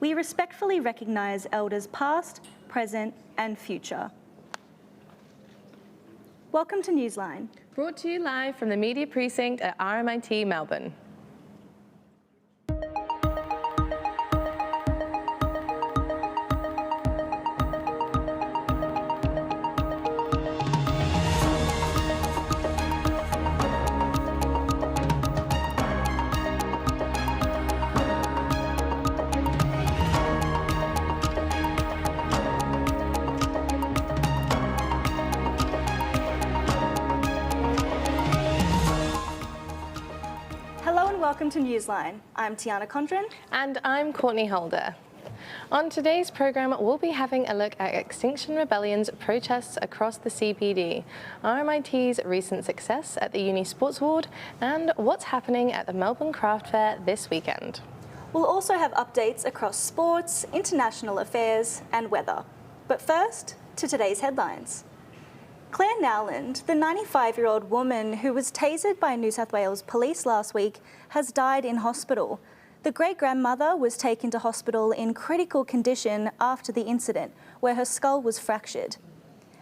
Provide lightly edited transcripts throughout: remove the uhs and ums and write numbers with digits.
We respectfully recognise elders past, present and future. Welcome to Newsline. Brought to you live from the Media Precinct at RMIT Melbourne. Welcome to Newsline. I'm Tiana Condren. And I'm Courtney Holder. On today's programme, we'll be having a look at Extinction Rebellion's protests across the CBD, RMIT's recent success at the Uni Sports Ward, and what's happening at the Melbourne Craft Fair this weekend. We'll also have updates across sports, international affairs and weather. But first, to today's headlines. Claire Nowland, the 95-year-old woman who was tasered by New South Wales police last week, has died in hospital. The great-grandmother was taken to hospital in critical condition after the incident, where her skull was fractured.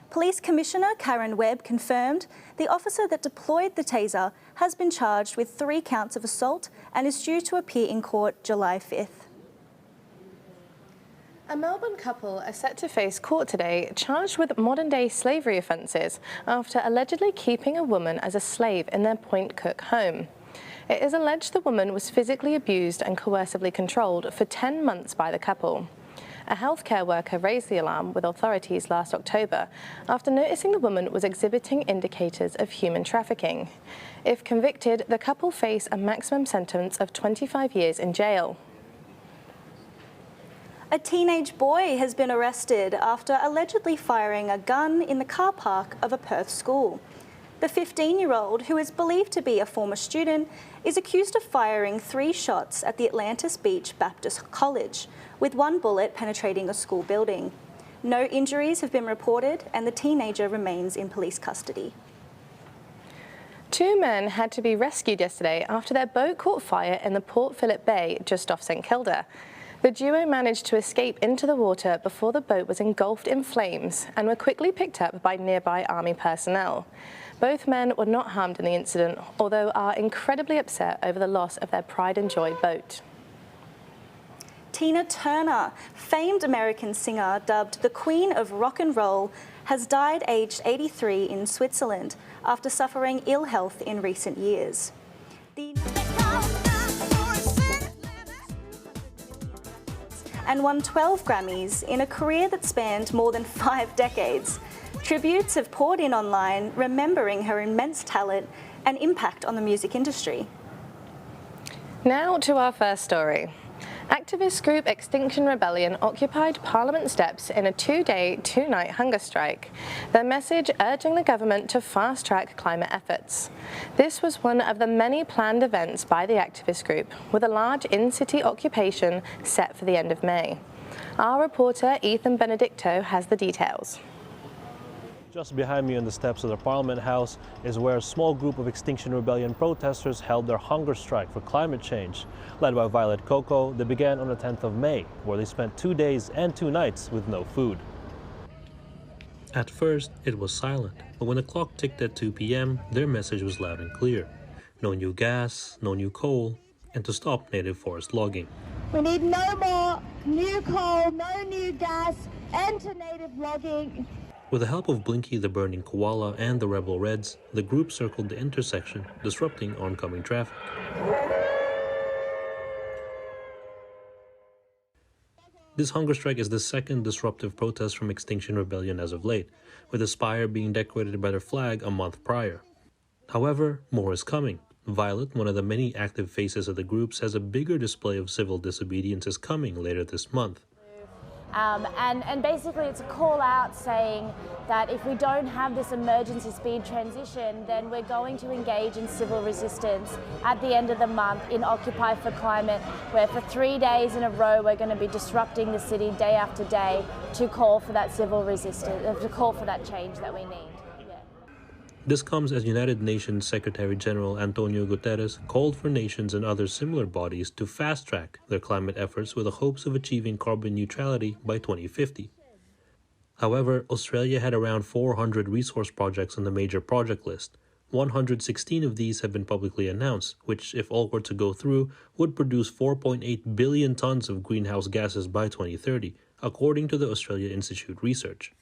Police Commissioner Karen Webb confirmed the officer that deployed the taser has been charged with 3 counts of assault and is due to appear in court July 5th. A Melbourne couple are set to face court today, charged with modern-day slavery offences after allegedly keeping a woman as a slave in their Point Cook home. It is alleged the woman was physically abused and coercively controlled for 10 months by the couple. A healthcare worker raised the alarm with authorities last October after noticing the woman was exhibiting indicators of human trafficking. If convicted, the couple face a maximum sentence of 25 years in jail. A teenage boy has been arrested after allegedly firing a gun in the car park of a Perth school. The 15-year-old, who is believed to be a former student, is accused of firing 3 shots at the Atlantis Beach Baptist College, with 1 bullet penetrating a school building. No injuries have been reported and the teenager remains in police custody. 2 men had to be rescued yesterday after their boat caught fire in the Port Phillip Bay just off St Kilda. The duo managed to escape into the water before the boat was engulfed in flames and were quickly picked up by nearby army personnel. Both men were not harmed in the incident, although are incredibly upset over the loss of their pride and joy boat. Tina Turner, famed American singer dubbed the Queen of Rock and Roll, has died aged 83 in Switzerland after suffering ill health in recent years. And won 12 Grammys in a career that spanned more than 5 decades. Tributes have poured in online, remembering her immense talent and impact on the music industry. Now to our first story. Activist group Extinction Rebellion occupied Parliament steps in a 2-day, 2-night hunger strike, their message urging the government to fast-track climate efforts. This was one of the many planned events by the activist group, with a large in-city occupation set for the end of May. Our reporter Ethan Benedicto has the details. Just behind me on the steps of the Parliament House is where a small group of Extinction Rebellion protesters held their hunger strike for climate change. Led by Violet Coco, they began on the 10th of May, where they spent 2 days and 2 nights with no food. At first, it was silent, but when the clock ticked at 2 p.m., their message was loud and clear. No new gas, no new coal, and to stop native forest logging. We need no more new coal, no new gas, end to native logging. With the help of Blinky the Burning Koala and the Rebel Reds, the group circled the intersection, disrupting oncoming traffic. This hunger strike is the second disruptive protest from Extinction Rebellion as of late, with the spire being decorated by their flag a month prior. However, more is coming. Violet, one of the many active faces of the group, says a bigger display of civil disobedience is coming later this month. And basically it's a call out saying that if we don't have this emergency speed transition, then we're going to engage in civil resistance at the end of the month in Occupy for Climate, where for 3 days in a row we're going to be disrupting the city day after day to call for that civil resistance, to call for that change that we need. This comes as United Nations Secretary-General Antonio Guterres called for nations and other similar bodies to fast-track their climate efforts with the hopes of achieving carbon neutrality by 2050. However, Australia had around 400 resource projects on the major project list. 116 of these have been publicly announced, which, if all were to go through, would produce 4.8 billion tons of greenhouse gases by 2030, according to the Australia Institute research.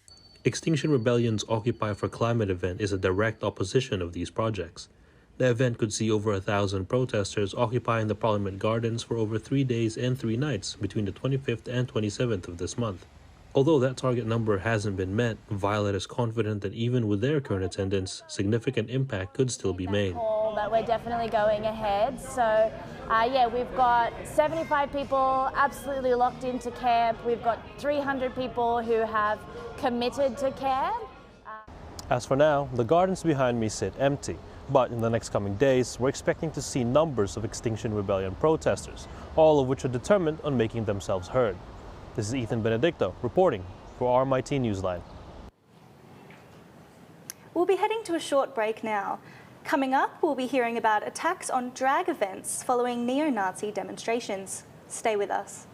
Extinction Rebellion's Occupy for Climate event is a direct opposition of these projects. The event could see over 1,000 protesters occupying the Parliament Gardens for over 3 days and 3 nights between the 25th and 27th of this month. Although that target number hasn't been met, Violet is confident that even with their current attendance, significant impact could still be made. That we're definitely going ahead. So, we've got 75 people absolutely locked into camp. We've got 300 people who have committed to camp. As for now, the gardens behind me sit empty. But in the next coming days, we're expecting to see numbers of Extinction Rebellion protesters, all of which are determined on making themselves heard. This is Ethan Benedicto reporting for RMIT Newsline. We'll be heading to a short break now. Coming up, we'll be hearing about attacks on drag events following neo-Nazi demonstrations. Stay with us.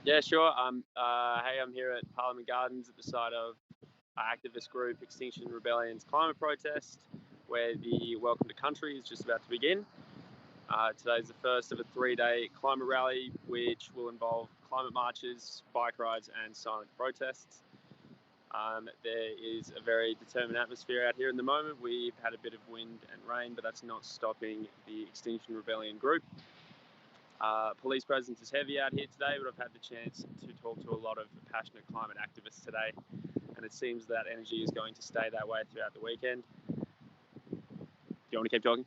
Yeah, sure. I'm here at Parliament Gardens at the site of activist group Extinction Rebellion's climate protest, where the Welcome to Country is just about to begin. Today's the first of a 3-day climate rally, which will involve climate marches, bike rides, and silent protests. There is a very determined atmosphere out here at the moment. We've had a bit of wind and rain, but that's not stopping the Extinction Rebellion group. Police presence is heavy out here today, but I've had the chance to talk to a lot of passionate climate activists today, and it seems that energy is going to stay that way throughout the weekend. Do you want to keep talking?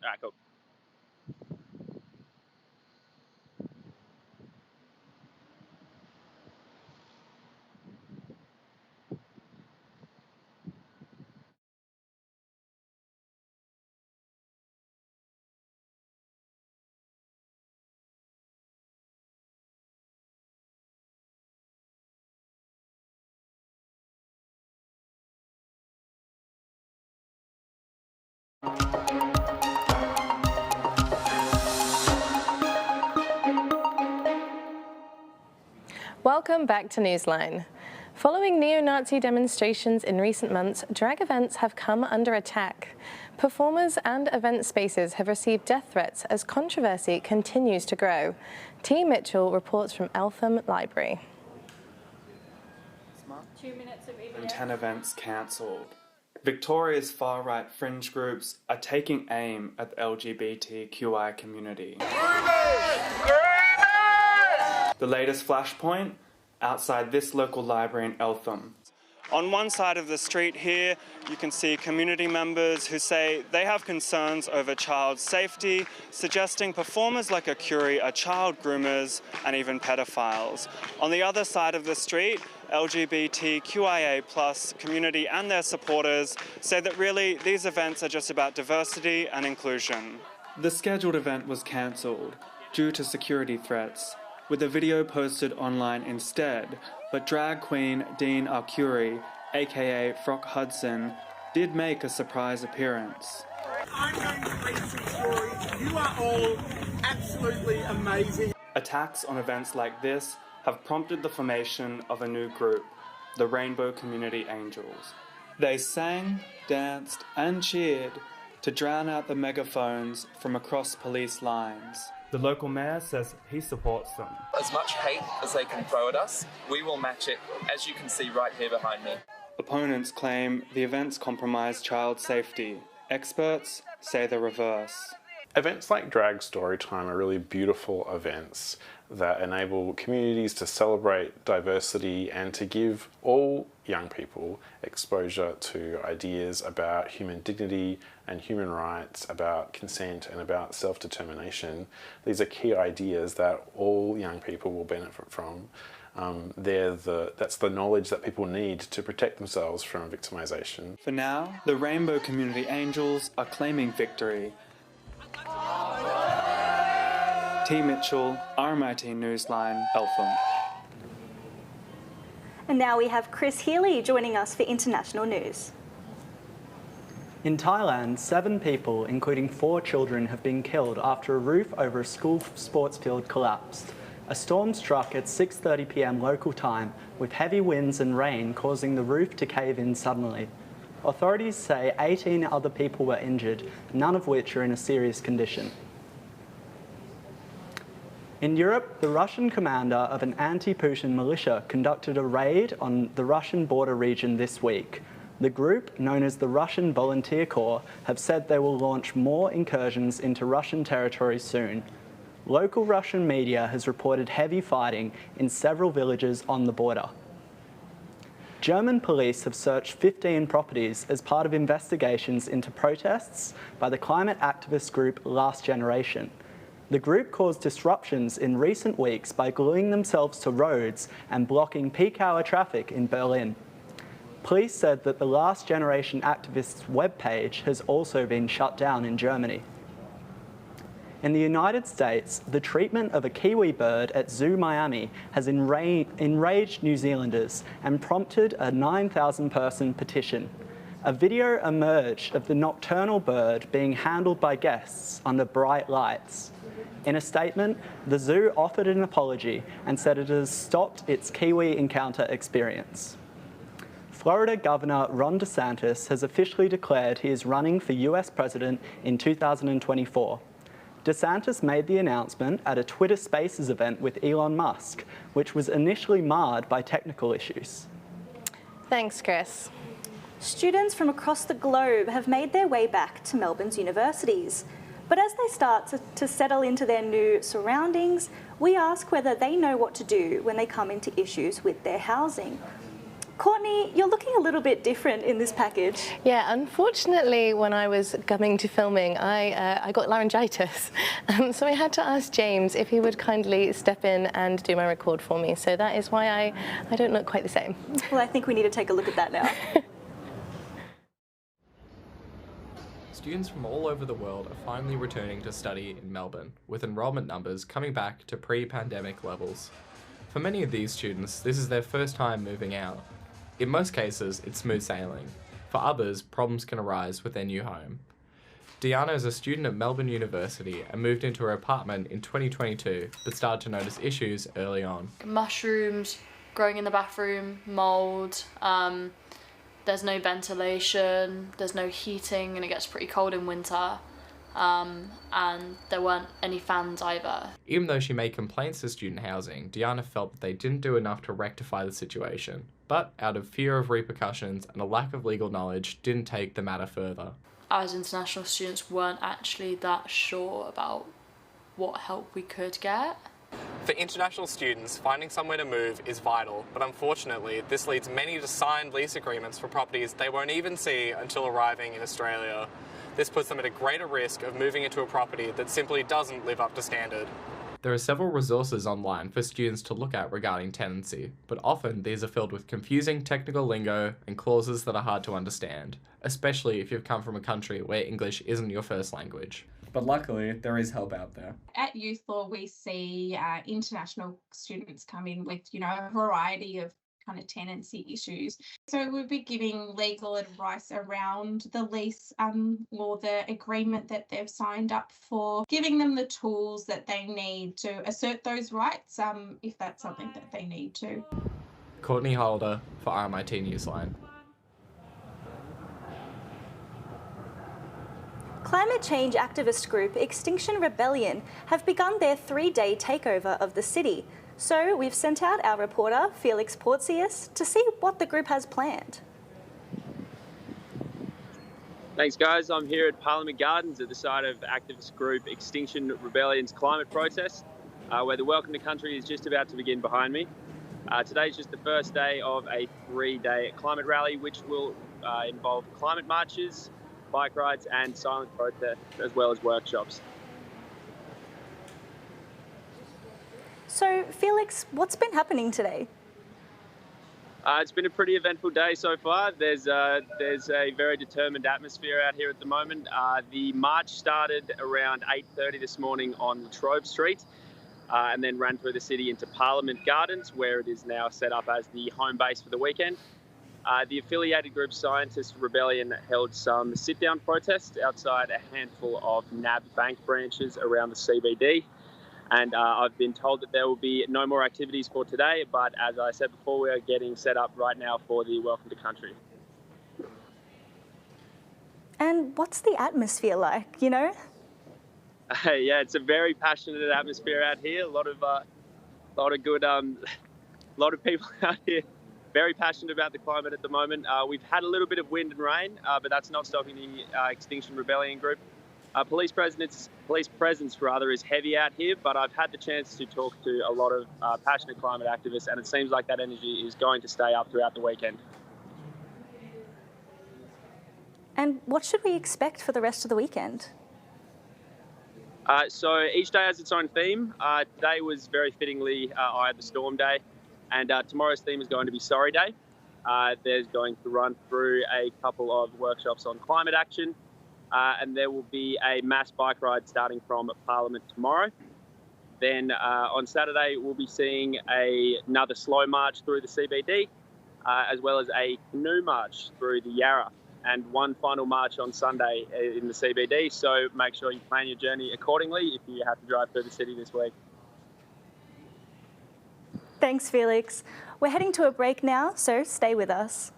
All right, cool. Welcome back to Newsline. Following neo-Nazi demonstrations in recent months, drag events have come under attack. Performers and event spaces have received death threats as controversy continues to grow. T. Mitchell reports from Eltham Library. 2 minutes of evidence. 10 events cancelled. Victoria's far-right fringe groups are taking aim at the LGBTQI community. The latest flashpoint, outside this local library in Eltham. On one side of the street here, you can see community members who say they have concerns over child safety, suggesting performers like a Curie are child groomers and even pedophiles. On the other side of the street, LGBTQIA+ community and their supporters say that really these events are just about diversity and inclusion. The scheduled event was cancelled due to security threats, with a video posted online instead, but drag queen Dean Arcuri, aka Frock Hudson, did make a surprise appearance. I'm going to read some stories. You are all absolutely amazing. Attacks on events like this have prompted the formation of a new group, the Rainbow Community Angels. They sang, danced, and cheered to drown out the megaphones from across police lines. The local mayor says he supports them. As much hate as they can throw at us, we will match it, as you can see right here behind me. Opponents claim the events compromise child safety. Experts say the reverse. Events like Drag Storytime are really beautiful events that enable communities to celebrate diversity and to give all young people exposure to ideas about human dignity and human rights, about consent and about self-determination. These are key ideas that all young people will benefit from. That's the knowledge that people need to protect themselves from victimization. For now, the Rainbow Community Angels are claiming victory. T. Mitchell, RMIT Newsline, Eltham. And now we have Chris Healy joining us for international news. In Thailand, 7 people, including 4 children, have been killed after a roof over a school sports field collapsed. A storm struck at 6:30 p.m. local time, with heavy winds and rain causing the roof to cave in suddenly. Authorities say 18 other people were injured, none of which are in a serious condition. In Europe, the Russian commander of an anti-Putin militia conducted a raid on the Russian border region this week. The group, known as the Russian Volunteer Corps, have said they will launch more incursions into Russian territory soon. Local Russian media has reported heavy fighting in several villages on the border. German police have searched 15 properties as part of investigations into protests by the climate activist group Last Generation. The group caused disruptions in recent weeks by gluing themselves to roads and blocking peak-hour traffic in Berlin. Police said that the Last Generation activists' webpage has also been shut down in Germany. In the United States, the treatment of a kiwi bird at Zoo Miami has enraged New Zealanders and prompted a 9,000-person petition. A video emerged of the nocturnal bird being handled by guests under bright lights. In a statement, the zoo offered an apology and said it has stopped its kiwi encounter experience. Florida Governor Ron DeSantis has officially declared he is running for US President in 2024. DeSantis made the announcement at a Twitter Spaces event with Elon Musk, which was initially marred by technical issues. Thanks, Chris. Students from across the globe have made their way back to Melbourne's universities. But as they start to settle into their new surroundings, we ask whether they know what to do when they come into issues with their housing. Courtney, you're looking a little bit different in this package. Yeah, unfortunately, when I was coming to filming, I got laryngitis. So I had to ask James if he would kindly step in and do my record for me. So that is why I don't look quite the same. Well, I think we need to take a look at that now. Students from all over the world are finally returning to study in Melbourne, with enrolment numbers coming back to pre-pandemic levels. For many of these students, this is their first time moving out. In most cases, it's smooth sailing. For others, problems can arise with their new home. Diana is a student at Melbourne University and moved into her apartment in 2022, but started to notice issues early on. Mushrooms growing in the bathroom, mould, there's no ventilation, there's no heating, and it gets pretty cold in winter. And there weren't any fans either. Even though she made complaints to student housing, Diana felt that they didn't do enough to rectify the situation, but out of fear of repercussions and a lack of legal knowledge, didn't take the matter further. As international students weren't actually that sure about what help we could get. For international students, finding somewhere to move is vital, but unfortunately, this leads many to sign lease agreements for properties they won't even see until arriving in Australia. This puts them at a greater risk of moving into a property that simply doesn't live up to standard. There are several resources online for students to look at regarding tenancy, but often these are filled with confusing technical lingo and clauses that are hard to understand, especially if you've come from a country where English isn't your first language. But luckily, there is help out there. At Youth Law, we see international students come in with, a variety of kind of tenancy issues. So we'll be giving legal advice around the lease or the agreement that they've signed up for, giving them the tools that they need to assert those rights if that's something that they need to. Courtney Holder for RMIT Newsline. Climate change activist group Extinction Rebellion have begun their 3-day takeover of the city. So we've sent out our reporter, Felix Portsius, to see what the group has planned. Thanks, guys. I'm here at Parliament Gardens at the site of activist group Extinction Rebellion's climate protest, where the Welcome to Country is just about to begin behind me. Today's just the first day of a 3-day climate rally, which will involve climate marches, bike rides and silent protests, as well as workshops. So, Felix, what's been happening today? It's been a pretty eventful day so far. There's a very determined atmosphere out here at the moment. The march started around 8:30 this morning on Latrobe Street and then ran through the city into Parliament Gardens, where it is now set up as the home base for the weekend. The affiliated group Scientist Rebellion held some sit-down protests outside a handful of NAB bank branches around the CBD. And I've been told that there will be no more activities for today, but as I said before, we are getting set up right now for the Welcome to Country. And what's the atmosphere like, Yeah, it's a very passionate atmosphere out here. A lot of good, lot of people out here. Very passionate about the climate at the moment. We've had a little bit of wind and rain, but that's not stopping the Extinction Rebellion group. Police presence is heavy out here, but I've had the chance to talk to a lot of passionate climate activists, and it seems like that energy is going to stay up throughout the weekend. And what should we expect for the rest of the weekend? So each day has its own theme. Today was very fittingly Eye of the Storm Day. And tomorrow's theme is going to be Sorry Day. There's going to run through a couple of workshops on climate action. And there will be a mass bike ride starting from Parliament tomorrow. Then on Saturday, we'll be seeing another slow march through the CBD, as well as a canoe march through the Yarra. And one final march on Sunday in the CBD. So make sure you plan your journey accordingly if you have to drive through the city this week. Thanks, Felix. We're heading to a break now, so stay with us.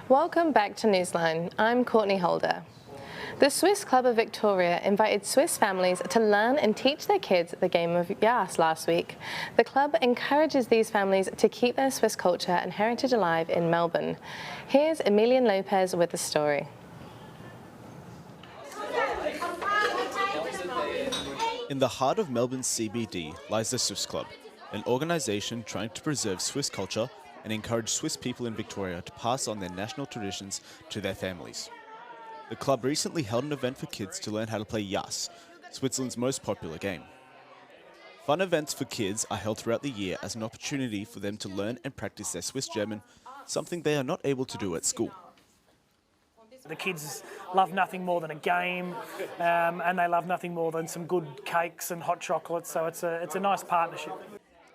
Welcome back to Newsline. I'm Courtney Holder. The Swiss Club of Victoria invited Swiss families to learn and teach their kids the game of Yas last week. The club encourages these families to keep their Swiss culture and heritage alive in Melbourne. Here's Emilian Lopez with the story. In the heart of Melbourne's CBD lies the Swiss Club, an organisation trying to preserve Swiss culture and encourage Swiss people in Victoria to pass on their national traditions to their families. The club recently held an event for kids to learn how to play Yas, Switzerland's most popular game. Fun events for kids are held throughout the year as an opportunity for them to learn and practice their Swiss German, something they are not able to do at school. The kids love nothing more than a game, and they love nothing more than some good cakes and hot chocolates, so it's a nice partnership.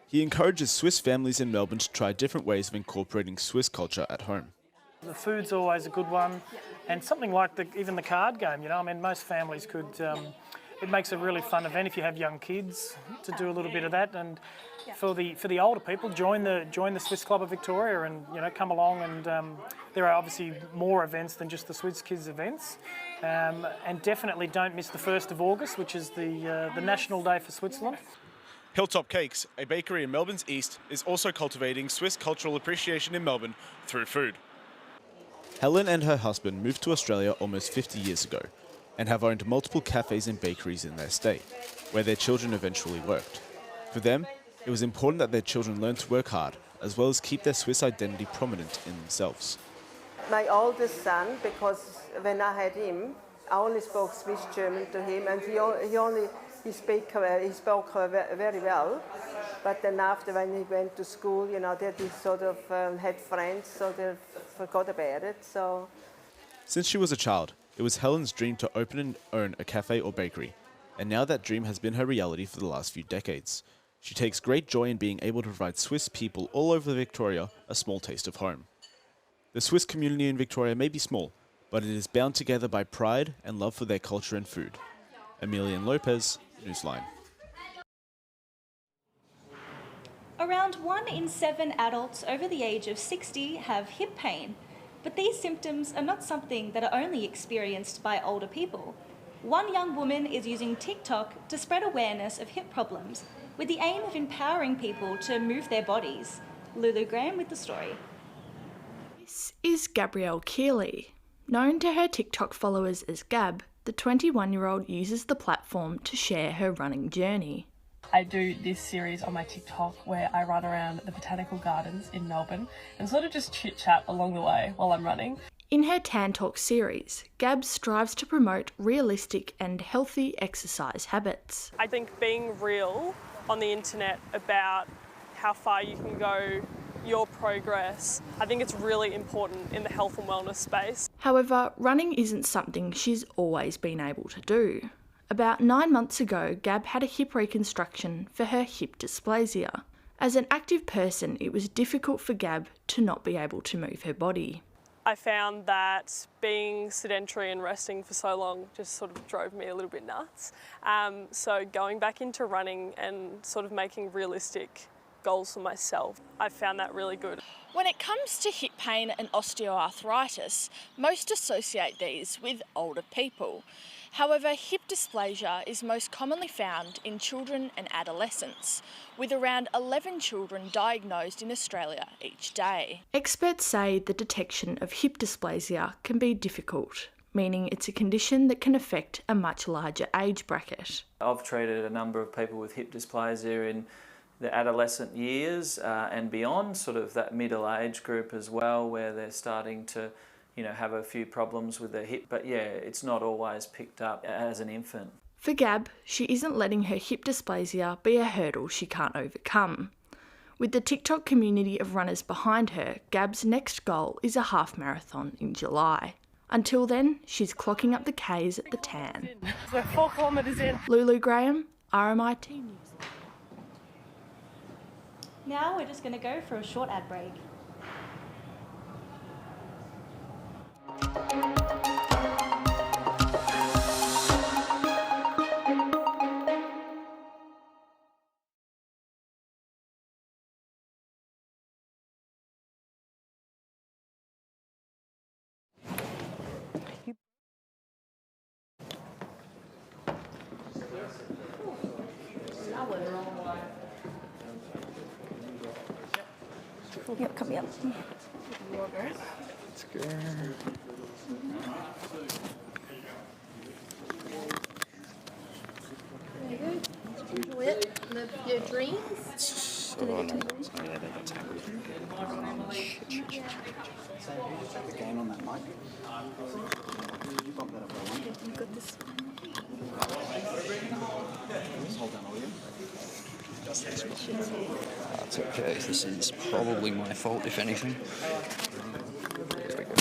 He encourages Swiss families in Melbourne to try different ways of incorporating Swiss culture at home. The food's always a good one, and something like even the card game, you know, I mean, most families could, it makes a really fun event if you have young kids to do a little bit of that, and for the older people, join the Swiss Club of Victoria and, you know, come along, and there are obviously more events than just the Swiss Kids events, and definitely don't miss the 1st of August, which is the National Day for Switzerland. Hilltop Cakes, a bakery in Melbourne's east, is also cultivating Swiss cultural appreciation in Melbourne through food. Helen and her husband moved to Australia almost 50 years ago and have owned multiple cafes and bakeries in their state, where their children eventually worked. For them, it was important that their children learn to work hard, as well as keep their Swiss identity prominent in themselves. My oldest son, because when I had him, I only spoke Swiss German to him, and he spoke very well. But then after, when he went to school, you know, that he sort of had friends, so they forgot about it. So, since she was a child, it was Helen's dream to open and own a cafe or bakery, and now that dream has been her reality for the last few decades. She takes great joy in being able to provide Swiss people all over Victoria a small taste of home. The Swiss community in Victoria may be small, but it is bound together by pride and love for their culture and food. Emilian Lopez, Newsline. Around 1 in 7 adults over the age of 60 have hip pain, but these symptoms are not something that are only experienced by older people. One young woman is using TikTok to spread awareness of hip problems, with the aim of empowering people to move their bodies. Lulu Graham with the story. This is Gabrielle Keeley. Known to her TikTok followers as Gab, the 21-year-old uses the platform to share her running journey. I do this series on my TikTok where I run around the botanical gardens in Melbourne and sort of just chit-chat along the way while I'm running. In her Tan Talk series, Gab strives to promote realistic and healthy exercise habits. I think being real on the internet about how far you can go, your progress, I think it's really important in the health and wellness space. However, running isn't something she's always been able to do. About 9 months ago, Gab had a hip reconstruction for her hip dysplasia. As an active person, it was difficult for Gab to not be able to move her body. I found that being sedentary and resting for so long just sort of drove me a little bit nuts. So going back into running and sort of making realistic goals for myself, I found that really good. When it comes to hip pain and osteoarthritis, most associate these with older people. However, hip dysplasia is most commonly found in children and adolescents, with around 11 children diagnosed in Australia each day. Experts say the detection of hip dysplasia can be difficult, meaning it's a condition that can affect a much larger age bracket. I've treated a number of people with hip dysplasia in the adolescent years and beyond, sort of that middle age group as well, where they're starting to have a few problems with their hip, but yeah, it's not always picked up as an infant. For Gab, she isn't letting her hip dysplasia be a hurdle she can't overcome. With the TikTok community of runners behind her, Gab's next goal is a half marathon in July. Until then, she's clocking up the Ks at the Tan. We're 4 kilometres in. Lulu Graham, RMIT News. Now we're just going to go for a short ad break. Yep, come here. Let's go. Live your dreams. Oh, no. Yeah, they got tackled. Shit. Again on that mic. You bump that up by one. You got this one. Hold down all you. That's okay. This is probably my fault, if anything. There we go.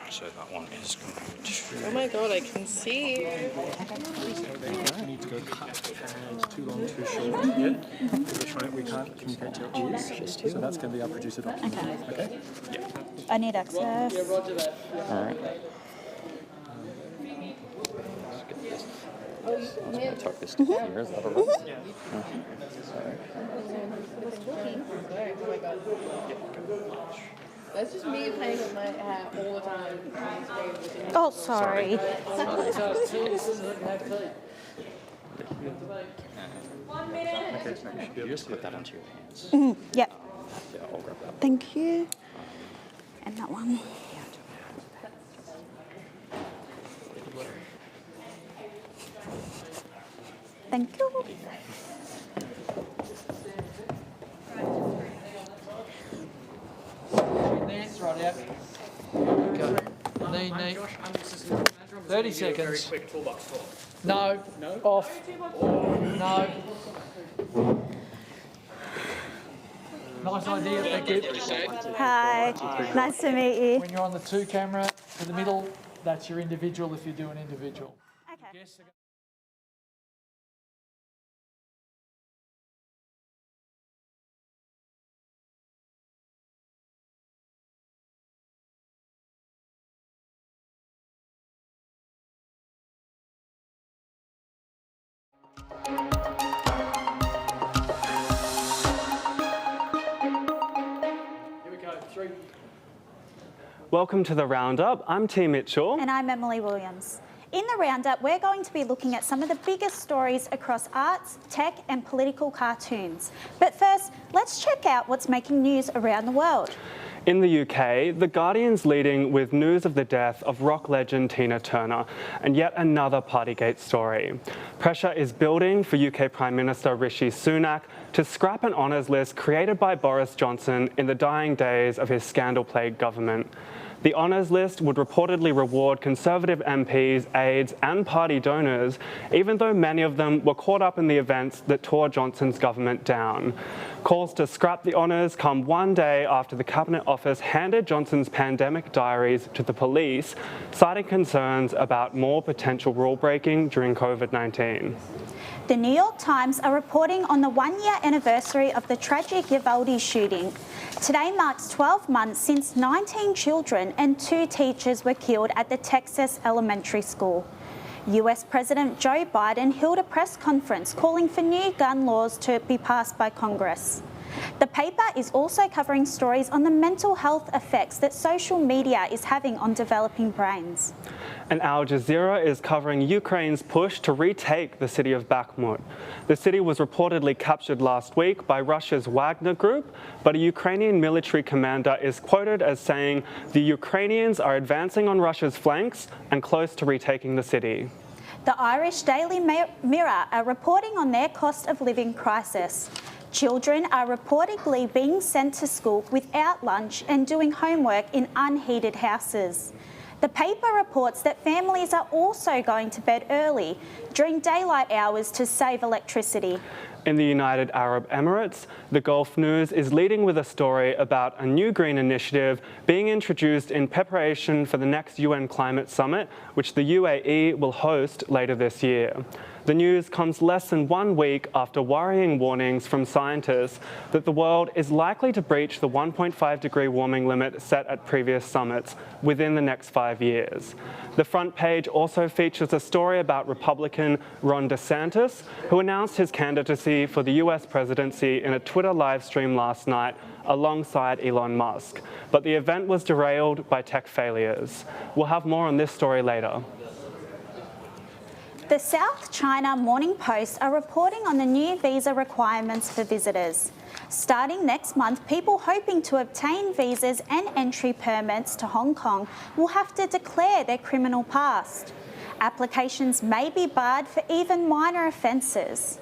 So that one is going to... Oh my god, I can see. There you go. Need to go cut and too long, too short. Yeah. We can't communicate to your ears, so that's going to be our producer document. Okay. Yeah. I need access. All right. I'm just going to tuck this to here. Is that all right? Yeah. That's just me playing with my hat all the time. Oh, sorry. Okay, you just put that onto your hands. Yep. Yeah, I'll grab that. Thank you. And that one. Thank you. Right out. Go. Knee. 30 seconds. Very quick toolbox talk. No. Off. No. Nice idea, thank you. Hi, nice to meet you. When you're on the 2 camera to the middle, that's your individual if you do an individual. Okay. Here we go, 3. Welcome to the Roundup. I'm T. Mitchell. And I'm Emily Williams. In the Roundup, we're going to be looking at some of the biggest stories across arts, tech and political cartoons. But first, let's check out what's making news around the world. In the UK, The Guardian's leading with news of the death of rock legend Tina Turner and yet another Partygate story. Pressure is building for UK Prime Minister Rishi Sunak to scrap an honours list created by Boris Johnson in the dying days of his scandal-plagued government. The honours list would reportedly reward Conservative MPs, aides and party donors, even though many of them were caught up in the events that tore Johnson's government down. Calls to scrap the honours come one day after the Cabinet Office handed Johnson's pandemic diaries to the police, citing concerns about more potential rule-breaking during COVID-19. The New York Times are reporting on the one-year anniversary of the tragic Uvalde shooting. Today marks 12 months since 19 children and 2 teachers were killed at the Texas elementary school. US President Joe Biden held a press conference calling for new gun laws to be passed by Congress. The paper is also covering stories on the mental health effects that social media is having on developing brains. And Al Jazeera is covering Ukraine's push to retake the city of Bakhmut. The city was reportedly captured last week by Russia's Wagner Group, but a Ukrainian military commander is quoted as saying the Ukrainians are advancing on Russia's flanks and close to retaking the city. The Irish Daily Mirror are reporting on their cost of living crisis. Children are reportedly being sent to school without lunch and doing homework in unheated houses. The paper reports that families are also going to bed early during daylight hours to save electricity. In the United Arab Emirates, the Gulf News is leading with a story about a new green initiative being introduced in preparation for the next UN Climate Summit, which the UAE will host later this year. The news comes less than 1 week after worrying warnings from scientists that the world is likely to breach the 1.5-degree warming limit set at previous summits within the next 5 years. The front page also features a story about Republican Ron DeSantis, who announced his candidacy for the US presidency in a Twitter live stream last night alongside Elon Musk. But the event was derailed by tech failures. We'll have more on this story later. The South China Morning Post are reporting on the new visa requirements for visitors. Starting next month, people hoping to obtain visas and entry permits to Hong Kong will have to declare their criminal past. Applications may be barred for even minor offences.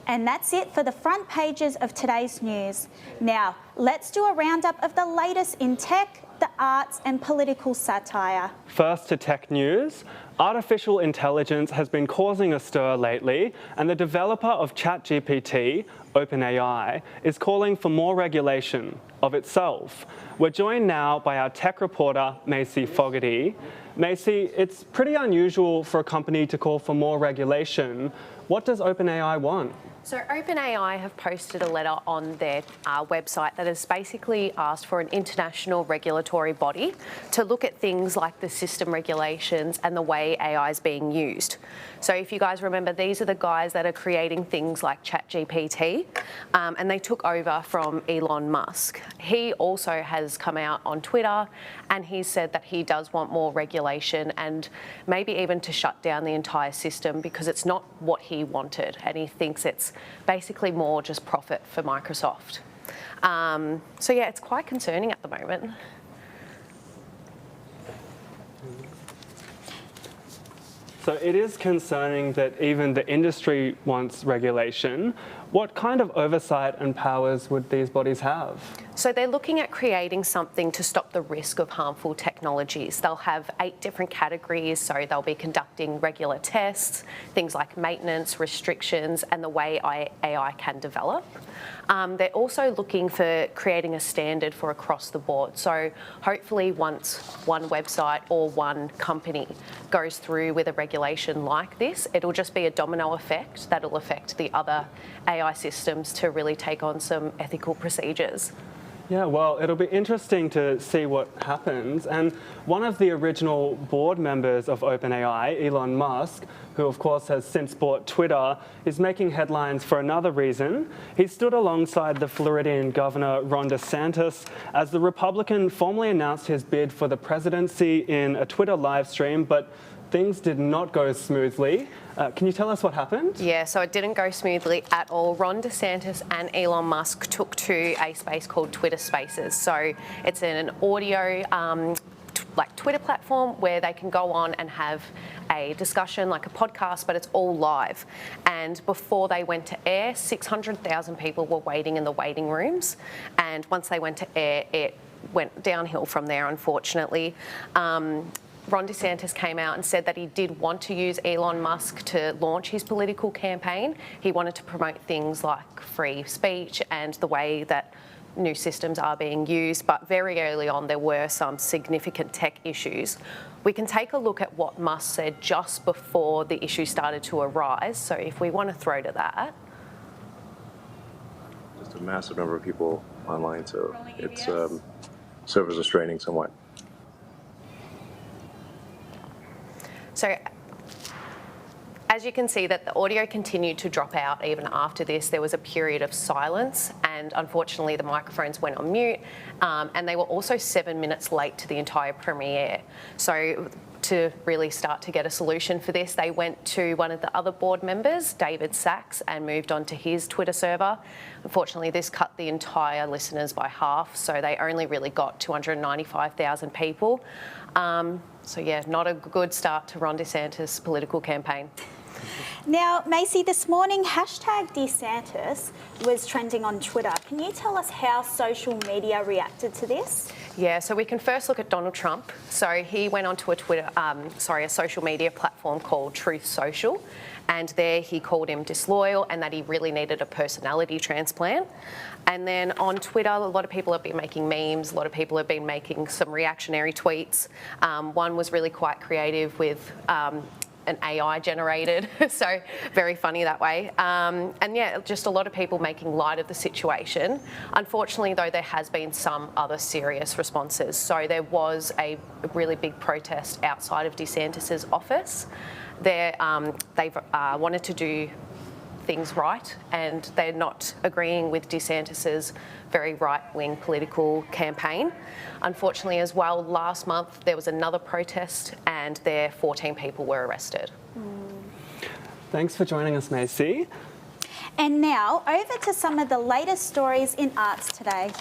And that's it for the front pages of today's news. Now, let's do a roundup of the latest in tech, the arts and political satire. First to tech news. Artificial intelligence has been causing a stir lately, and the developer of ChatGPT, OpenAI, is calling for more regulation of itself. We're joined now by our tech reporter, Macy Fogarty. Macy, it's pretty unusual for a company to call for more regulation. What does OpenAI want? So OpenAI have posted a letter on their website that has basically asked for an international regulatory body to look at things like the system regulations and the way AI is being used. So if you guys remember, these are the guys that are creating things like ChatGPT, and they took over from Elon Musk. He also has come out on Twitter and he said that he does want more regulation and maybe even to shut down the entire system because it's not what he wanted, and he thinks it's basically more just profit for Microsoft. So yeah, it's quite concerning at the moment. So it is concerning that even the industry wants regulation. What kind of oversight and powers would these bodies have? So they're looking at creating something to stop the risk of harmful technologies. They'll have 8 different categories, so they'll be conducting regular tests, things like maintenance, restrictions, and the way AI can develop. They're also looking for creating a standard for across the board. So hopefully once one website or one company goes through with a regulation like this, it'll just be a domino effect that'll affect the other AI systems to really take on some ethical procedures. Yeah, well, it'll be interesting to see what happens. And one of the original board members of OpenAI, Elon Musk, who of course has since bought Twitter, is making headlines for another reason. He stood alongside the Floridian governor, Ron DeSantis, as the Republican formally announced his bid for the presidency in a Twitter live stream, but things did not go smoothly. Can you tell us what happened? Yeah, so it didn't go smoothly at all. Ron DeSantis and Elon Musk took to a space called Twitter Spaces. So it's an audio like Twitter platform where they can go on and have a discussion like a podcast, but it's all live. And before they went to air, 600,000 people were waiting in the waiting rooms. And once they went to air, it went downhill from there, unfortunately. Ron DeSantis came out and said that he did want to use Elon Musk to launch his political campaign. He wanted to promote things like free speech and the way that new systems are being used, but very early on there were some significant tech issues. We can take a look at what Musk said just before the issue started to arise, so if we want to throw to that. Just a massive number of people online, so it's serves as restraining somewhat. So as you can see that the audio continued to drop out even after this. There was a period of silence and unfortunately the microphones went on mute and they were also 7 minutes late to the entire premiere. So to really start to get a solution for this, they went to one of the other board members, David Sachs, and moved on to his Twitter server. Unfortunately, this cut the entire listeners by half, so they only really got 295,000 people. So yeah, not a good start to Ron DeSantis' political campaign. Now, Macy, this morning, #DeSantis was trending on Twitter. Can you tell us how social media reacted to this? Yeah, so we can first look at Donald Trump. So he went onto a social media platform called Truth Social, and there he called him disloyal and that he really needed a personality transplant. And then on Twitter, a lot of people have been making memes, a lot of people have been making some reactionary tweets. One was really quite creative with an AI generated, so very funny that way. And yeah, just a lot of people making light of the situation. Unfortunately though, there has been some other serious responses. So there was a really big protest outside of DeSantis's office. They've wanted to do things right and they're not agreeing with DeSantis's very right-wing political campaign. Unfortunately as well, last month there was another protest and there 14 people were arrested. Thanks for joining us, Macy. And now, over to some of the latest stories in arts today.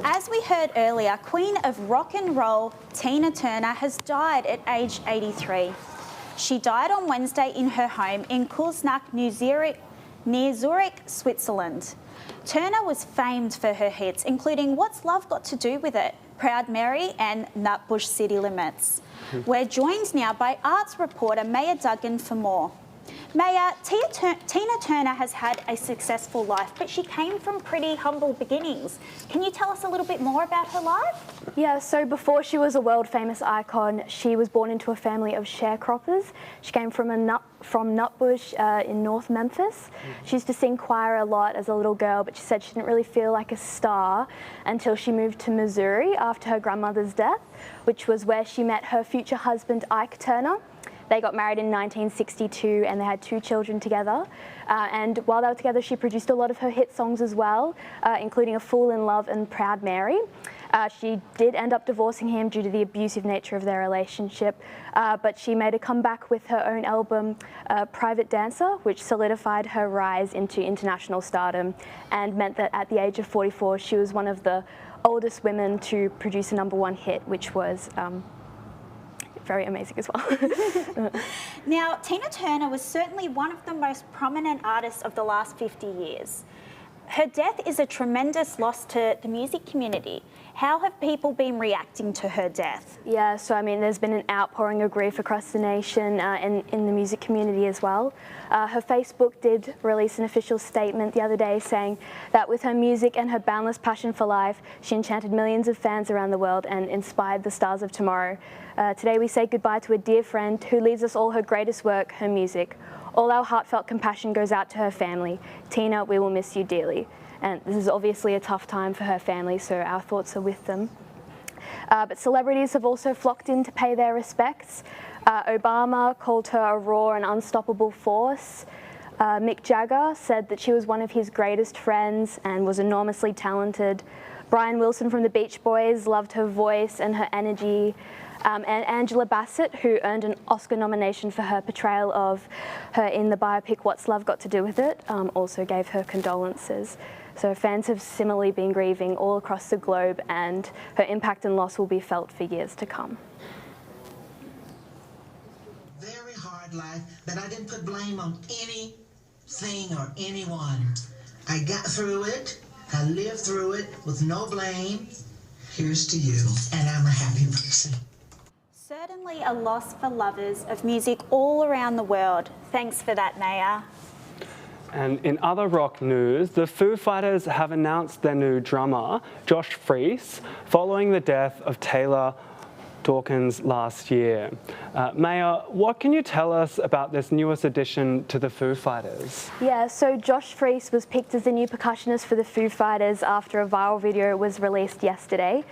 As we heard earlier, Queen of Rock and Roll, Tina Turner, has died at age 83. She died on Wednesday in her home in Kuznach, near Zurich, Switzerland. Turner was famed for her hits, including What's Love Got to Do With It, Proud Mary and Nutbush City Limits. We're joined now by arts reporter Maya Duggan for more. Maya, Tina Turner has had a successful life, but she came from pretty humble beginnings. Can you tell us a little bit more about her life? Yeah, so before she was a world-famous icon, she was born into a family of sharecroppers. She came from Nutbush in North Memphis. She used to sing choir a lot as a little girl, but she said she didn't really feel like a star until she moved to Missouri after her grandmother's death, which was where she met her future husband, Ike Turner. They got married in 1962 and they had 2 children together. And while they were together, she produced a lot of her hit songs as well, including A Fool in Love and Proud Mary. She did end up divorcing him due to the abusive nature of their relationship, but she made a comeback with her own album, Private Dancer, which solidified her rise into international stardom and meant that at the age of 44, she was one of the oldest women to produce a #1 hit, which was very amazing as well. Now, Tina Turner was certainly one of the most prominent artists of the last 50 years. Her death is a tremendous loss to the music community. How have people been reacting to her death? Yeah, so I mean, there's been an outpouring of grief across the nation and in the music community as well. Her Facebook did release an official statement the other day saying that with her music and her boundless passion for life, she enchanted millions of fans around the world and inspired the stars of tomorrow. Today we say goodbye to a dear friend who leaves us all her greatest work, her music. All our heartfelt compassion goes out to her family. Tina, we will miss you dearly. And this is obviously a tough time for her family, so our thoughts are with them. But celebrities have also flocked in to pay their respects. Obama called her a raw and unstoppable force. Mick Jagger said that she was one of his greatest friends and was enormously talented. Brian Wilson from the Beach Boys loved her voice and her energy. And Angela Bassett, who earned an Oscar nomination for her portrayal of her in the biopic What's Love Got to Do With It, also gave her condolences. So fans have similarly been grieving all across the globe, and her impact and loss will be felt for years to come. Very hard life, but I didn't put blame on anything or anyone. I got through it, I lived through it with no blame. Here's to you, and I'm a happy person. Certainly a loss for lovers of music all around the world. Thanks for that, Maya. And in other rock news, the Foo Fighters have announced their new drummer, Josh Freese, following the death of Taylor Dawkins last year. Maya, what can you tell us about this newest addition to the Foo Fighters? Yeah, so Josh Freese was picked as the new percussionist for the Foo Fighters after a viral video was released yesterday.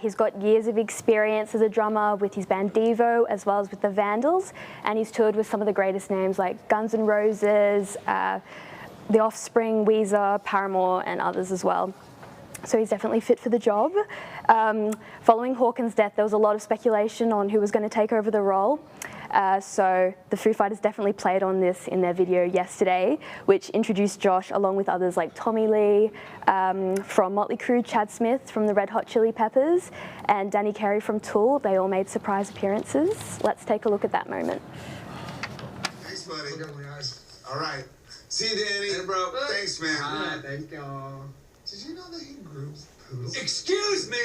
He's got years of experience as a drummer with his band Devo as well as with the Vandals, and he's toured with some of the greatest names like Guns N' Roses, The Offspring, Weezer, Paramore and others as well. So he's definitely fit for the job. Following Hawkins' death, there was a lot of speculation on who was going to take over the role. So the Foo Fighters definitely played on this in their video yesterday, which introduced Josh along with others like Tommy Lee from Motley Crue, Chad Smith from the Red Hot Chili Peppers, and Danny Carey from Tool. They all made surprise appearances. Let's take a look at that moment. Thanks, buddy. All right. See you, Danny. Hey, bro. Thanks, man. Thank y'all. Did you know that he grooms poodles? Excuse me!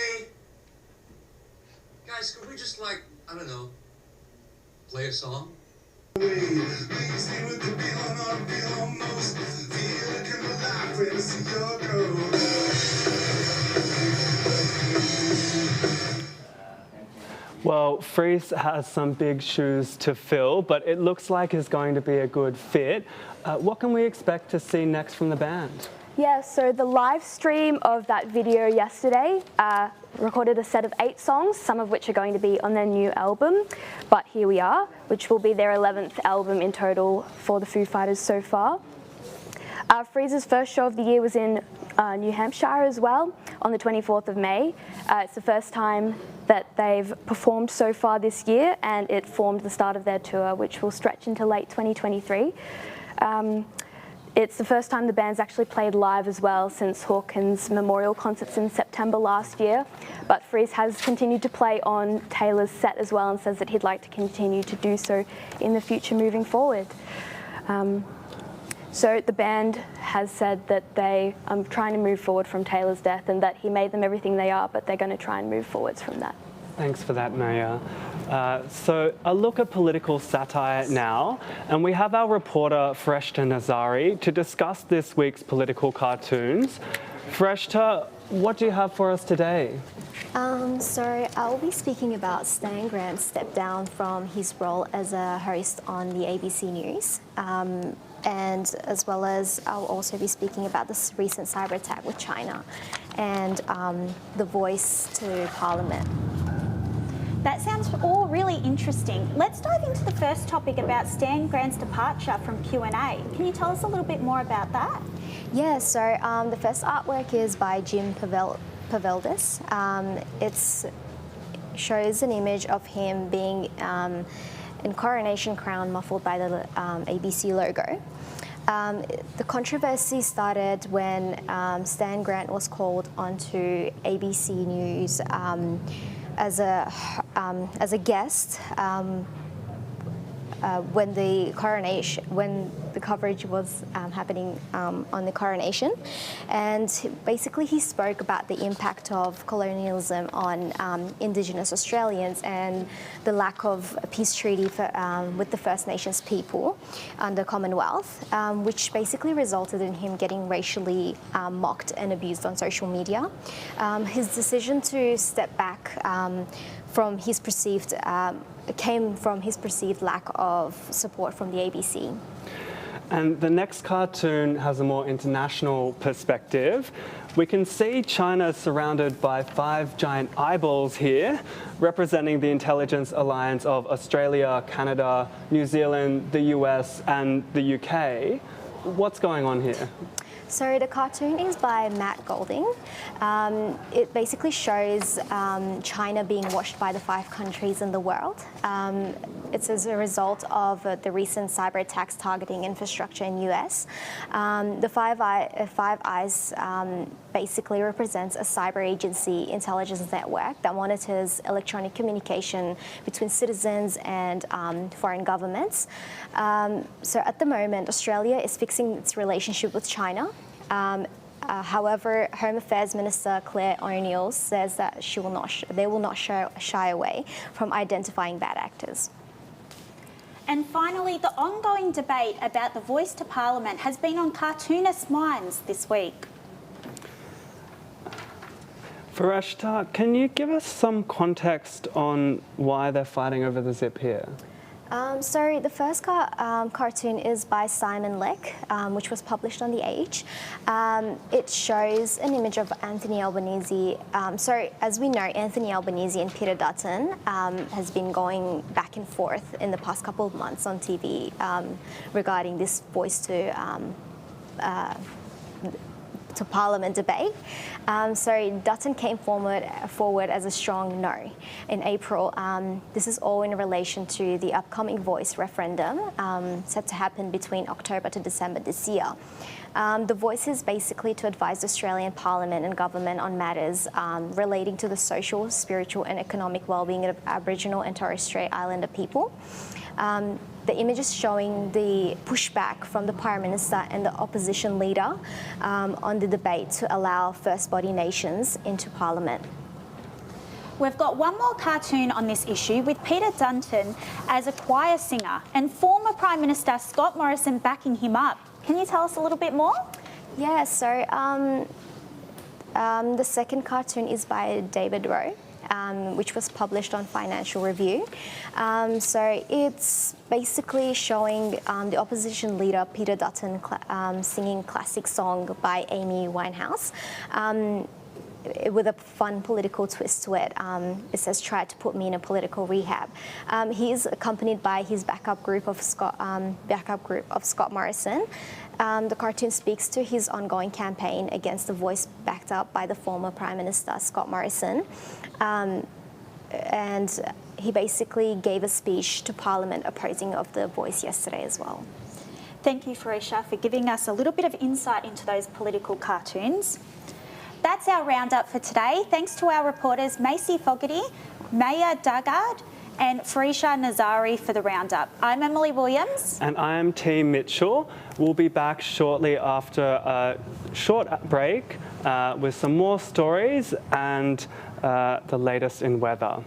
Guys, could we just, like, I don't know, play a song? Well, Freese has some big shoes to fill, but it looks like it's going to be a good fit. What can we expect to see next from the band? Yeah, so the live stream of that video yesterday recorded a set of 8 songs, some of which are going to be on their new album, But Here We Are, which will be their 11th album in total for the Foo Fighters so far. Freeze's first show of the year was in New Hampshire as well on the 24th of May. It's the first time that they've performed so far this year, and it formed the start of their tour, which will stretch into late 2023. It's the first time the band's actually played live as well since Hawkins' memorial concerts in September last year. But Freeze has continued to play on Taylor's set as well and says that he'd like to continue to do so in the future moving forward. So the band has said that they are trying to move forward from Taylor's death and that he made them everything they are, but they're going to try and move forwards from that. Thanks for that, Maya. So a look at political satire now, and we have our reporter Freshta Nazari to discuss this week's political cartoons. Freshta, what do you have for us today? So I'll be speaking about Stan Grant's step down from his role as a host on the ABC News. And as well as I'll also be speaking about this recent cyber attack with China and the voice to Parliament. That sounds all really interesting. Let's dive into the first topic about Stan Grant's departure from Q&A. Can you tell us a little bit more about that? Yeah, so the first artwork is by Jim Paveldis. It shows an image of him being in coronation crown muffled by the ABC logo. The controversy started when Stan Grant was called onto ABC News as a guest when the coverage was happening on the coronation, and basically he spoke about the impact of colonialism on Indigenous Australians and the lack of a peace treaty with the First Nations people under Commonwealth, which basically resulted in him getting racially mocked and abused on social media. His decision to step back came from his perceived lack of support from the ABC. And the next cartoon has a more international perspective. We can see China surrounded by 5 giant eyeballs here, representing the intelligence alliance of Australia, Canada, New Zealand, the US, and the UK. What's going on here? So the cartoon is by Matt Golding. It basically shows China being watched by the 5 countries in the world. It's as a result of the recent cyber attacks targeting infrastructure in US. The Five Eyes basically represents a cyber agency intelligence network that monitors electronic communication between citizens and foreign governments. So at the moment, Australia is fixing its relationship with China. However, Home Affairs Minister Claire O'Neill says that they will not shy away from identifying bad actors. And finally, the ongoing debate about the voice to Parliament has been on cartoonists' minds this week. Freshta, can you give us some context on why they're fighting over the zip here? So the first cartoon is by Simon Leck, which was published on The Age. It shows an image of Anthony Albanese. So as we know, Anthony Albanese and Peter Dutton has been going back and forth in the past couple of months on TV regarding this voice to Parliament debate. So Dutton came forward as a strong no in April. This is all in relation to the upcoming voice referendum set to happen between October to December this year. The voice is basically to advise the Australian Parliament and government on matters relating to the social, spiritual and economic well-being of Aboriginal and Torres Strait Islander people. The image is showing the pushback from the Prime Minister and the opposition leader on the debate to allow First Body Nations into Parliament. We've got one more cartoon on this issue with Peter Dutton as a choir singer and former Prime Minister Scott Morrison backing him up. Can you tell us a little bit more? Yeah, so the second cartoon is by David Rowe. Which was published on Financial Review. So it's basically showing the opposition leader Peter Dutton singing classic song by Amy Winehouse. with a fun political twist to it. It says, "Tried to put me in a political rehab." He is accompanied by his backup group of Scott Morrison. The cartoon speaks to his ongoing campaign against the voice backed up by the former Prime Minister Scott Morrison. And he basically gave a speech to Parliament opposing of the voice yesterday as well. Thank you, Farisha, for giving us a little bit of insight into those political cartoons. That's our roundup for today. Thanks to our reporters Macy Fogarty, Maya Dugard, and Farisha Nazari for the roundup. I'm Emily Williams. And I'm Team Mitchell. We'll be back shortly after a short break with some more stories and the latest in weather.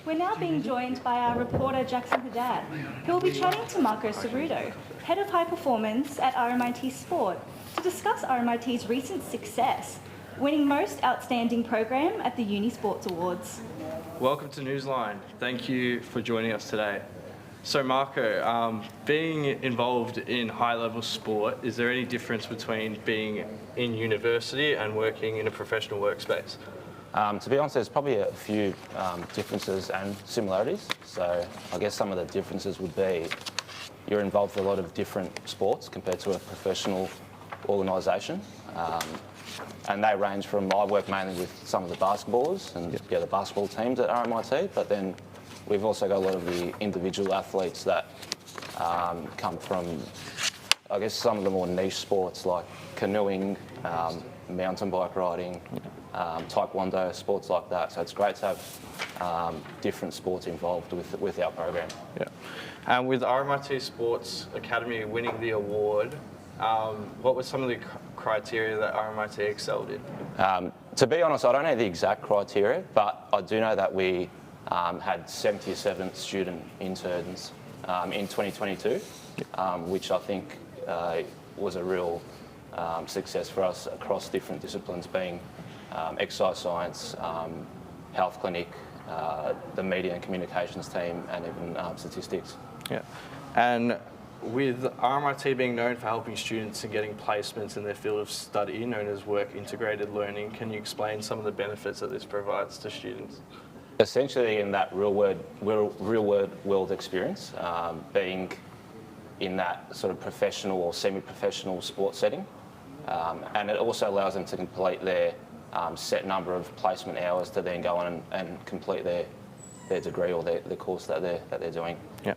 We're now being joined by our reporter Jackson Haddad, who will be chatting to Marco Cerruto, Head of High Performance at RMIT Sport, to discuss RMIT's recent success, winning Most Outstanding Program at the Uni Sports Awards. Welcome to Newsline. Thank you for joining us today. So Marco, being involved in high-level sport, is there any difference between being in university and working in a professional workspace? To be honest, there's probably a few differences and similarities. So I guess some of the differences would be you're involved with a lot of different sports compared to a professional organisation. And they range from, I work mainly with some of the basketballers and the basketball teams at RMIT, but then we've also got a lot of the individual athletes that come from, I guess, some of the more niche sports like canoeing, mountain bike riding, taekwondo, sports like that. So it's great to have different sports involved with our program. Yeah. And with RMIT Sports Academy winning the award, what were some of the criteria that RMIT excelled in? To be honest, I don't know the exact criteria, but I do know that we had 77 student interns in 2022, which I think was a real success for us across different disciplines, being exercise science, health clinic, the media and communications team, and even statistics. Yeah, and with RMIT being known for helping students and getting placements in their field of study, known as work integrated learning, can you explain some of the benefits that this provides to students? Essentially, in that real world experience, being in that sort of professional or semi-professional sports setting, and it also allows them to complete their set number of placement hours to then go on and complete their degree or the course that they're doing. Yeah.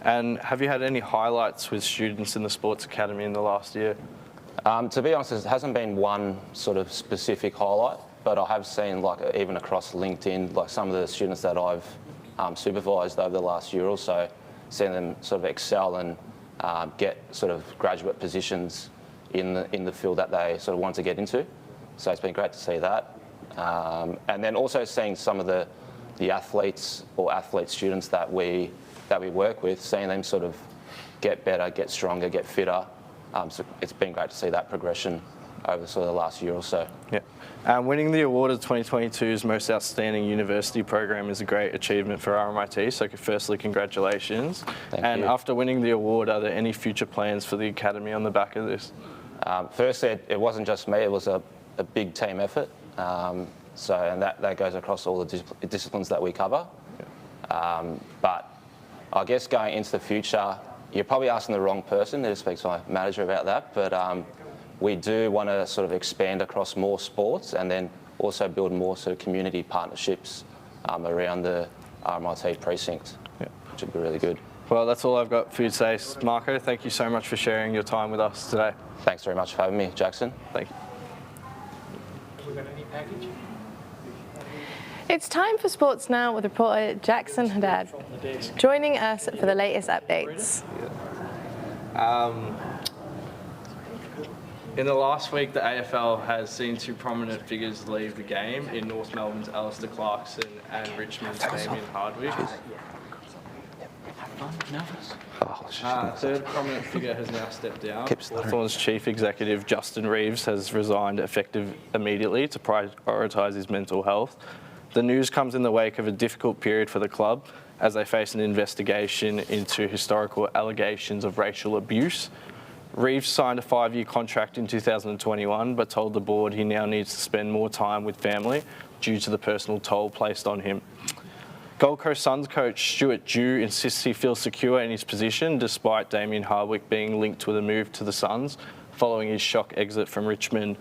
And have you had any highlights with students in the Sports Academy in the last year? To be honest, there hasn't been one sort of specific highlight, but I have seen, like, even across LinkedIn, like some of the students that I've supervised over the last year or so, seeing them sort of excel and get sort of graduate positions in the field that they sort of want to get into. So it's been great to see that. And then also seeing some of the athletes or athlete students that we work with, seeing them sort of get better, get stronger, get fitter. So it's been great to see that progression over sort of the last year or so. Yeah. Winning the award of 2022's Most Outstanding University Program is a great achievement for RMIT, so firstly, congratulations. Thank you. After winning the award, are there any future plans for the Academy on the back of this? Firstly, it wasn't just me, it was a big team effort. And that goes across all the disciplines that we cover. But I guess going into the future, you're probably asking the wrong person. Need to speak to my manager about that. But we do want to sort of expand across more sports and then also build more sort of community partnerships around the RMIT Precinct, which would be really good. Well, that's all I've got for you today, Marco. Thank you so much for sharing your time with us today. Thanks very much for having me, Jackson. Thank you. Have we got any package? It's time for sports now with reporter Jackson Haddad, joining us for the latest updates. In the last week, the AFL has seen two prominent figures leave the game in North Melbourne's Alistair Clarkson and Richmond's Damien Hardwick. Third prominent figure has now stepped down. Hawthorn's chief executive, Justin Reeves, has resigned effective immediately to prioritise his mental health. The news comes in the wake of a difficult period for the club as they face an investigation into historical allegations of racial abuse. Reeves signed a 5-year contract in 2021 but told the board he now needs to spend more time with family due to the personal toll placed on him. Gold Coast Suns coach Stuart Dew insists he feels secure in his position despite Damien Hardwick being linked with a move to the Suns following his shock exit from Richmond.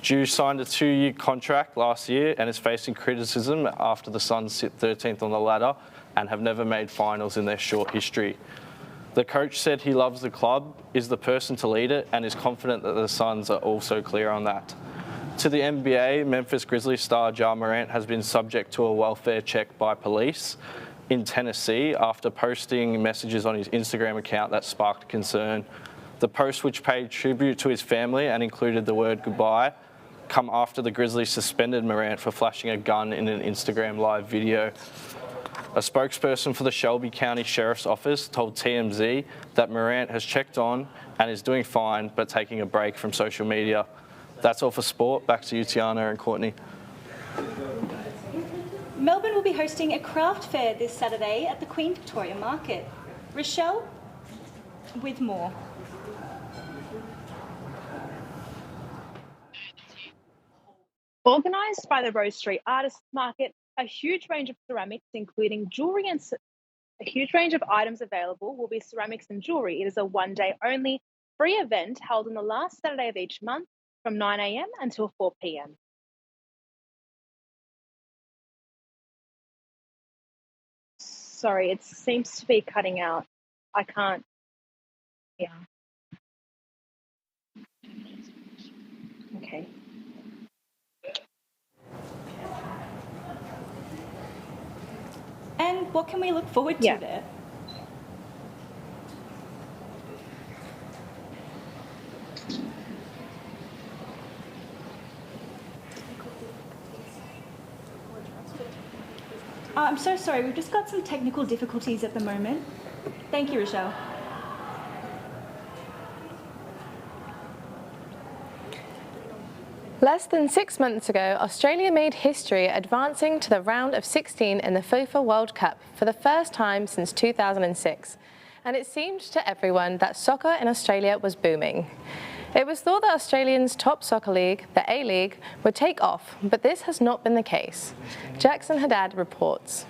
Dew signed a 2-year contract last year and is facing criticism after the Suns sit 13th on the ladder and have never made finals in their short history. The coach said he loves the club, is the person to lead it, and is confident that the Suns are also clear on that. To the NBA, Memphis Grizzlies star Ja Morant has been subject to a welfare check by police in Tennessee after posting messages on his Instagram account that sparked concern. The post, which paid tribute to his family and included the word goodbye, come after the Grizzlies suspended Morant for flashing a gun in an Instagram live video. A spokesperson for the Shelby County Sheriff's Office told TMZ that Morant has checked on and is doing fine, but taking a break from social media. That's all for sport. Back to you, Tiana and Courtney. Melbourne will be hosting a craft fair this Saturday at the Queen Victoria Market. Rochelle with more. Organised by the Rose Street Artists Market, a huge range of ceramics, including jewellery and a huge range of items available will be ceramics and jewellery. It is a one-day only free event held on the last Saturday of each month from 9 a.m. until 4 p.m. Sorry, it seems to be cutting out. I can't. Yeah. Okay. And what can we look forward to there? I'm so sorry, we've just got some technical difficulties at the moment. Thank you, Rochelle. Less than 6 months ago, Australia made history advancing to the round of 16 in the FIFA World Cup for the first time since 2006. And it seemed to everyone that soccer in Australia was booming. It was thought that Australians' top soccer league, the A-League, would take off, but this has not been the case. Jackson Haddad reports.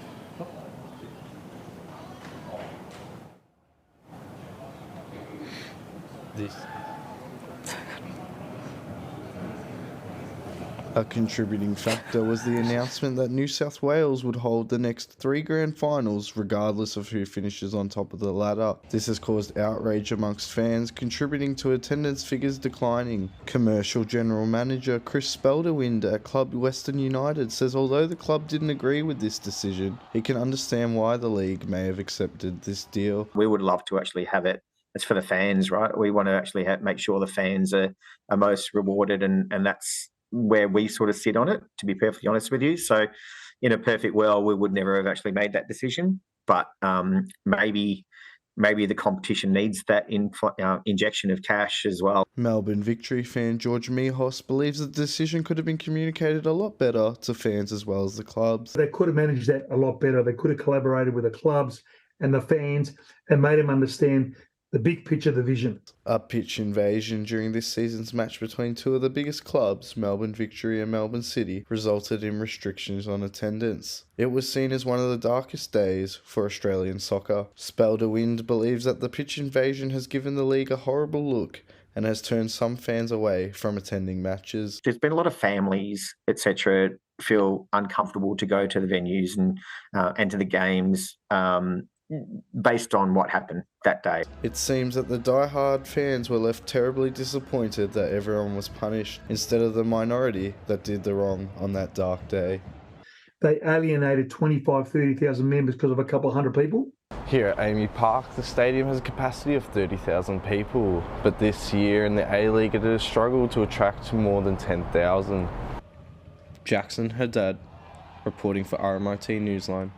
A contributing factor was the announcement that New South Wales would hold the next 3 grand finals regardless of who finishes on top of the ladder. This has caused outrage amongst fans, contributing to attendance figures declining. Commercial General Manager Chris Spelderwind at Club Western United says although the club didn't agree with this decision, he can understand why the league may have accepted this deal. We would love to actually have it. It's for the fans, right? We want to actually make sure the fans are most rewarded, and that's where we sort of sit on it, to be perfectly honest with you. So in a perfect world, we would never have actually made that decision, but maybe the competition needs that injection of cash as well. Melbourne Victory fan George Mihos believes the decision could have been communicated a lot better to fans as well as the clubs. They could have managed that a lot better. They could have collaborated with the clubs and the fans and made them understand the big picture, the vision. A pitch invasion during this season's match between two of the biggest clubs, Melbourne Victory and Melbourne City, resulted in restrictions on attendance. It was seen as one of the darkest days for Australian soccer. Spelderwind believes that the pitch invasion has given the league a horrible look and has turned some fans away from attending matches. There's been a lot of families, etc., feel uncomfortable to go to the venues and to the games based on what happened that day. It seems that the die-hard fans were left terribly disappointed that everyone was punished instead of the minority that did the wrong on that dark day. They alienated 30,000 members because of a couple of hundred people. Here at Amy Park, the stadium has a capacity of 30,000 people, but this year in the A-League it has struggled to attract more than 10,000. Jackson Haddad, reporting for RMIT Newsline.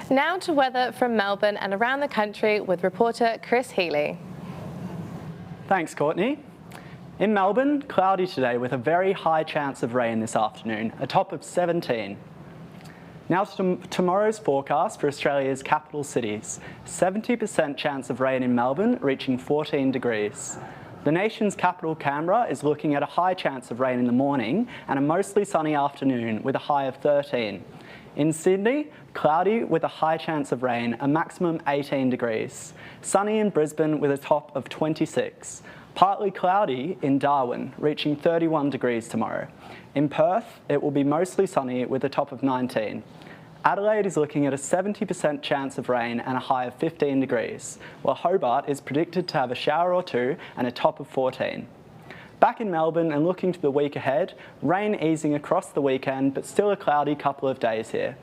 Now to weather from Melbourne and around the country with reporter Chris Healy. Thanks, Courtney. In Melbourne, cloudy today with a very high chance of rain this afternoon, a top of 17. Now to tomorrow's forecast for Australia's capital cities. 70% chance of rain in Melbourne, reaching 14 degrees. The nation's capital, Canberra, is looking at a high chance of rain in the morning and a mostly sunny afternoon with a high of 13. In Sydney, cloudy with a high chance of rain, a maximum 18 degrees. Sunny in Brisbane with a top of 26. Partly cloudy in Darwin, reaching 31 degrees tomorrow. In Perth, it will be mostly sunny with a top of 19. Adelaide is looking at a 70% chance of rain and a high of 15 degrees, while Hobart is predicted to have a shower or two and a top of 14. Back in Melbourne and looking to the week ahead, rain easing across the weekend, but still a cloudy couple of days here.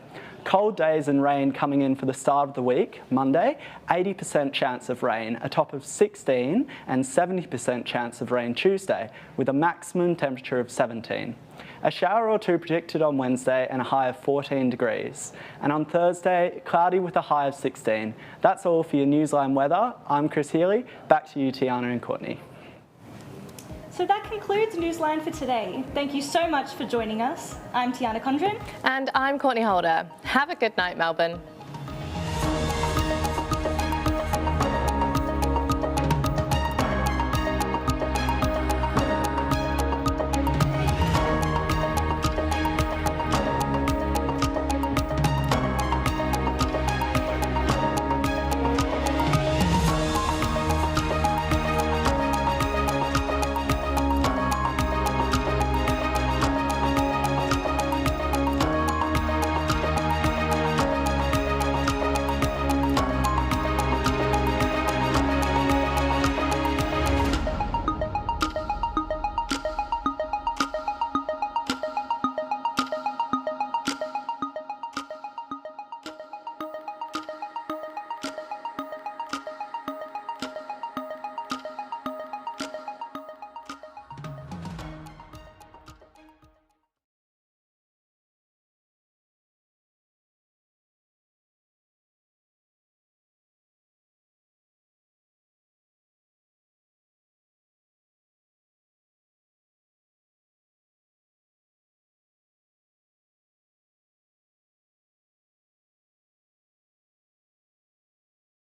Cold days and rain coming in for the start of the week, Monday, 80% chance of rain, a top of 16, and 70% chance of rain Tuesday, with a maximum temperature of 17. A shower or two predicted on Wednesday and a high of 14 degrees. And on Thursday, cloudy with a high of 16. That's all for your Newsline weather. I'm Chris Healy. Back to you, Tiana and Courtney. So that concludes Newsline for today. Thank you so much for joining us. I'm Tiana Condren. And I'm Courtney Holder. Have a good night, Melbourne.